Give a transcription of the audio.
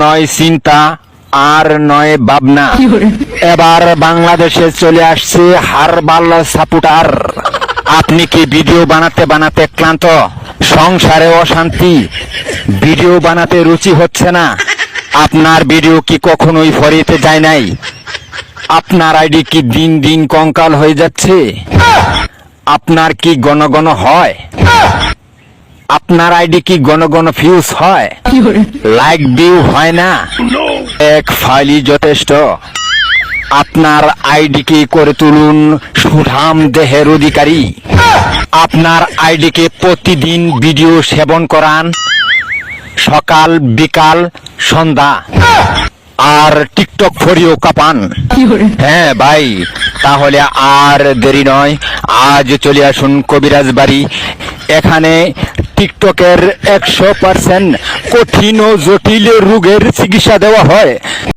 নয় চিন্তা, আর নয় ভাবনা। এবার বাংলাদেশে চলে আসছে হারবাল সাপোর্টার। আপনি কি ভিডিও বানাতে বানাতে ক্লান্ত? সংসারে অশান্তি, ভিডিও বানাতে রুচি হচ্ছে না? আপনার ভিডিও কি কখনোই ফরিতে যায় নাই? আপনার আইডি কি দিন দিন কঙ্কাল হয়ে যাচ্ছে? আপনার কি ঘন ঘন হয়? আপনার আইডি কি ঘন ঘন ফিউজ হয়? লাইক ভিউ হয় না? এক ফাইলই যথেষ্ট। আপনার আইডিকে করে তুলুন সুঠাম দেহের অধিকারী। আপনার আইডিকে প্রতিদিন ভিডিও সেবন করান, সকাল বিকাল সন্ধ্যা, আর টিকটক ফরিও কাপান। হ্যাঁ ভাই, তাহলে আর দেরি নয়, আজ চলে আসুন কবিরাজ বাড়ি। এখানে টিকটকের 100% কঠিন ও জটিল রোগের চিকিৎসা দেওয়া হয়।